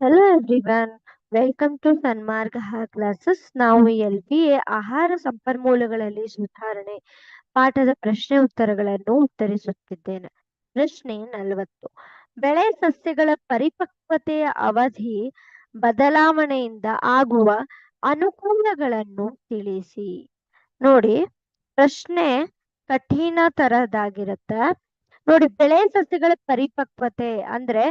Hello everyone, welcome to Sanmarg classes. ನಾವು LBA ಆಹಾರ ಸಂಪನ್ಮೂಲಗಳಲ್ಲಿ ಸುಧಾರಣೆ ಪಾಠದ ಪ್ರಶ್ನೆ ಉತ್ತರಗಳನ್ನು ಉತ್ತರಿಸುತ್ತಿದ್ದೇನೆ. ಪ್ರಶ್ನೆ 40. ಬೆಳೆ ಸಸ್ಯಗಳ ಪರಿಪಕ್ವತೆಯ ಅವಧಿ ಬದಲಾವಣೆಯಿಂದ ಆಗುವ ಅನುಕೂಲಗಳನ್ನು ತಿಳಿಸಿ. ನೋಡಿ, ಪ್ರಶ್ನೆ ಕಠಿಣ ತರದಾಗಿರುತ್ತೆ. ನೋಡಿ, ಬೆಳೆ ಸಸ್ಯಗಳ ಪರಿಪಕ್ವತೆ ಅಂದ್ರೆ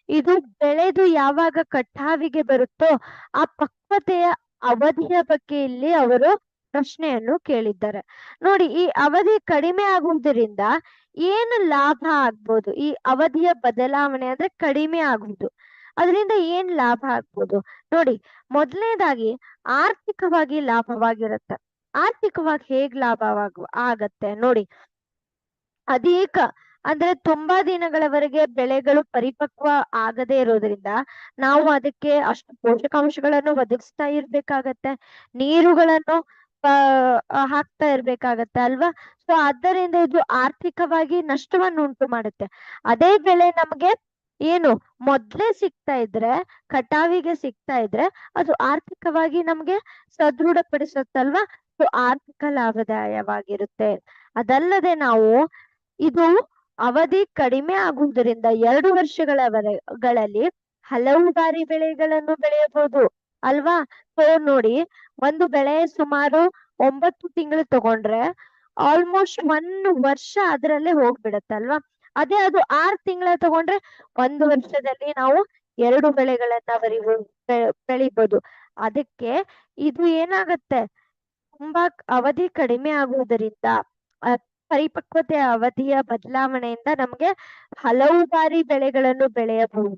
ಇದು ಬೆಳೆದು ಯಾವಾಗ ಕಟಾವಿಗೆ ಬರುತ್ತೋ ಆ ಪಕ್ವತೆಯ ಅವಧಿಯ ಬಗ್ಗೆ ಇಲ್ಲಿ ಅವರು ಪ್ರಶ್ನೆಯನ್ನು ಕೇಳಿದ್ದಾರೆ. ನೋಡಿ, ಈ ಅವಧಿ ಕಡಿಮೆ ಆಗುವುದರಿಂದ ಏನು ಲಾಭ ಆಗ್ಬೋದು? ಈ ಅವಧಿಯ ಬದಲಾವಣೆ ಅಂದ್ರೆ ಕಡಿಮೆ ಆಗುವುದು, ಅದರಿಂದ ಏನ್ ಲಾಭ ಆಗ್ಬೋದು? ನೋಡಿ, ಮೊದಲನೇದಾಗಿ ಆರ್ಥಿಕವಾಗಿ ಲಾಭವಾಗಿರುತ್ತೆ. ಆರ್ಥಿಕವಾಗಿ ಹೇಗ್ ಆಗತ್ತೆ ನೋಡಿ, ಅಧಿಕ ಅಂದ್ರೆ ತುಂಬಾ ದಿನಗಳವರೆಗೆ ಬೆಳೆಗಳು ಪರಿಪಕ್ವ ಆಗದೆ ಇರೋದ್ರಿಂದ ನಾವು ಅದಕ್ಕೆ ಅಷ್ಟು ಪೋಷಕಾಂಶಗಳನ್ನು ಒದಗಿಸ್ತಾ ಇರ್ಬೇಕಾಗತ್ತೆ, ನೀರುಗಳನ್ನು ಹಾಕ್ತಾ ಇರ್ಬೇಕಾಗತ್ತೆ ಅಲ್ವಾ. ಸೊ ಆದ್ದರಿಂದ ಇದು ಆರ್ಥಿಕವಾಗಿ ನಷ್ಟವನ್ನು ಉಂಟು ಮಾಡುತ್ತೆ. ಅದೇ ಬೆಳೆ ನಮ್ಗೆ ಏನು ಮೊದ್ಲೇ ಸಿಗ್ತಾ ಇದ್ರೆ, ಕಟಾವಿಗೆ ಸಿಗ್ತಾ ಇದ್ರೆ ಅದು ಆರ್ಥಿಕವಾಗಿ ನಮ್ಗೆ ಸದೃಢಪಡಿಸುತ್ತಲ್ವಾ. ಸೊ ಆರ್ಥಿಕ ಲಾಭದಾಯವಾಗಿರುತ್ತೆ. ಅದಲ್ಲದೆ ನಾವು ಇದು ಅವಧಿ ಕಡಿಮೆ ಆಗುವುದರಿಂದ 2 ವರ್ಷಗಳಲ್ಲಿ ಹಲವು ಬಾರಿ ಬೆಳೆಗಳನ್ನು ಬೆಳೆಯಬಹುದು ಅಲ್ವಾ. ಸೊ ನೋಡಿ, ಒಂದು ಬೆಳೆ ಸುಮಾರು 9 ತಿಂಗಳು ತಗೊಂಡ್ರೆ ಆಲ್ಮೋಸ್ಟ್ 1 ವರ್ಷ ಅದರಲ್ಲೇ ಹೋಗ್ಬಿಡತ್ತಲ್ವಾ. ಅದೇ ಅದು 6 ತಿಂಗಳ ತಗೊಂಡ್ರೆ 1 ವರ್ಷದಲ್ಲಿ ನಾವು 2 ಬೆಳೆಗಳನ್ನ ಬೆಳಿಬಹುದು. ಅದಕ್ಕೆ ಇದು ಏನಾಗತ್ತೆ, ತುಂಬಾ ಅವಧಿ ಕಡಿಮೆ ಆಗುವುದರಿಂದ ಪರಿಪಕ್ವತೆ ಅವಧಿಯ ಬದಲಾವಣೆಯಿಂದ ನಮಗೆ ಹಲವು ಬಾರಿ ಬೆಳೆಗಳನ್ನು ಬೆಳೆಯಬಹುದು.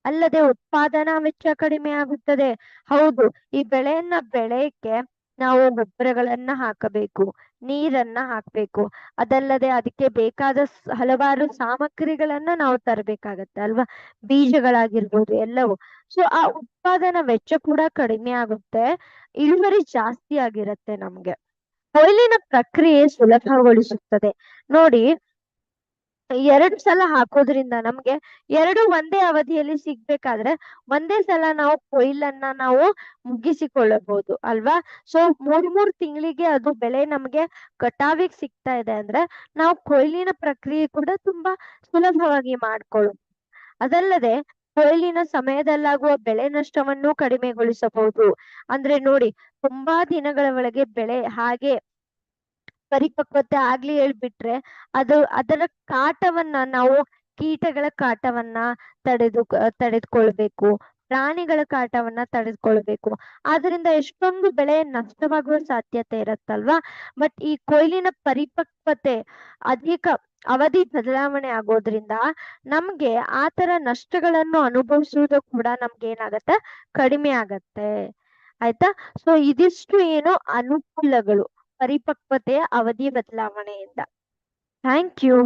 ಅಲ್ಲದೆ ಉತ್ಪಾದನಾ ವೆಚ್ಚ ಕಡಿಮೆ ಆಗುತ್ತದೆ. ಹೌದು, ಈ ಬೆಳೆಯನ್ನ ಬೆಳೆಯಕ್ಕೆ ನಾವು ಗೊಬ್ಬರಗಳನ್ನ ಹಾಕಬೇಕು, ನೀರನ್ನ ಹಾಕ್ಬೇಕು. ಅದಲ್ಲದೆ ಅದಕ್ಕೆ ಬೇಕಾದ ಹಲವಾರು ಸಾಮಗ್ರಿಗಳನ್ನ ನಾವು ತರಬೇಕಾಗತ್ತೆ ಅಲ್ವಾ, ಬೀಜಗಳಾಗಿರ್ಬೋದು ಎಲ್ಲವೂ. ಸೊ ಆ ಉತ್ಪಾದನಾ ವೆಚ್ಚ ಕೂಡ ಕಡಿಮೆ ಆಗುತ್ತೆ, ಇಳುವರಿ ಜಾಸ್ತಿ ಆಗಿರತ್ತೆ ನಮ್ಗೆ. ಕೊಯ್ಲಿನ ಪ್ರಕ್ರಿಯೆ ಸುಲಭಗೊಳಿಸುತ್ತದೆ. ನೋಡಿ, 2 ಸಲ ಹಾಕೋದ್ರಿಂದ ನಮ್ಗೆ 2 ಒಂದೇ ಅವಧಿಯಲ್ಲಿ ಸಿಗ್ಬೇಕಾದ್ರೆ ಒಂದೇ ಸಲ ನಾವು ಕೊಯ್ಲನ್ನ ನಾವು ಮುಗಿಸಿಕೊಳ್ಳಬಹುದು ಅಲ್ವಾ. ಸೊ 3 ತಿಂಗಳಿಗೆ ಅದು ಬೆಳೆ ನಮ್ಗೆ ಕಟಾವಿಗೆ ಸಿಗ್ತಾ ಇದೆ ಅಂದ್ರೆ ನಾವು ಕೊಯ್ಲಿನ ಪ್ರಕ್ರಿಯೆ ಕೂಡ ತುಂಬಾ ಸುಲಭವಾಗಿ ಮಾಡ್ಕೊಳ್ಳು. ಅದಲ್ಲದೆ ಕೊಯ್ಲಿನ ಸಮಯದಲ್ಲಾಗುವ ಬೆಳೆ ನಷ್ಟವನ್ನು ಕಡಿಮೆಗೊಳಿಸಬಹುದು. ಅಂದ್ರೆ ನೋಡಿ, ತುಂಬಾ ದಿನಗಳವರೆಗೆ ಬೆಳೆ ಹಾಗೆ ಪರಿಪಕ್ವತೆ ಆಗ್ಲಿ ಹೇಳ್ಬಿಟ್ರೆ ಅದರ ಕಾಟವನ್ನ ನಾವು ಕೀಟಗಳ ಕಾಟವನ್ನ ತಡೆದುಕೊಳ್ಬೇಕು, ಪ್ರಾಣಿಗಳ ಕಾಟವನ್ನ ತಡೆದುಕೊಳ್ಬೇಕು. ಆದ್ರಿಂದ ಎಷ್ಟೊಂದು ಬೆಳೆ ನಷ್ಟವಾಗುವ ಸಾಧ್ಯತೆ ಇರತ್ತಲ್ವಾ. ಬಟ್ ಈ ಕೊಯ್ಲಿನ ಪರಿಪಕ್ವತೆ ಅಧಿಕ ಅವಧಿ ಬದಲಾವಣೆ ಆಗೋದ್ರಿಂದ ನಮ್ಗೆ ಆತರ ನಷ್ಟಗಳನ್ನು ಅನುಭವಿಸುವುದು ಕೂಡ ನಮ್ಗೆ ಏನಾಗತ್ತೆ, ಕಡಿಮೆ ಆಗತ್ತೆ. ಆಯ್ತಾ. ಸೊ ಇದಿಷ್ಟು ಏನು ಅನುಕೂಲಗಳು ಪರಿಪಕ್ವತೆಯ ಅವಧಿ ಬದಲಾವಣೆಯಿಂದ. Thank you.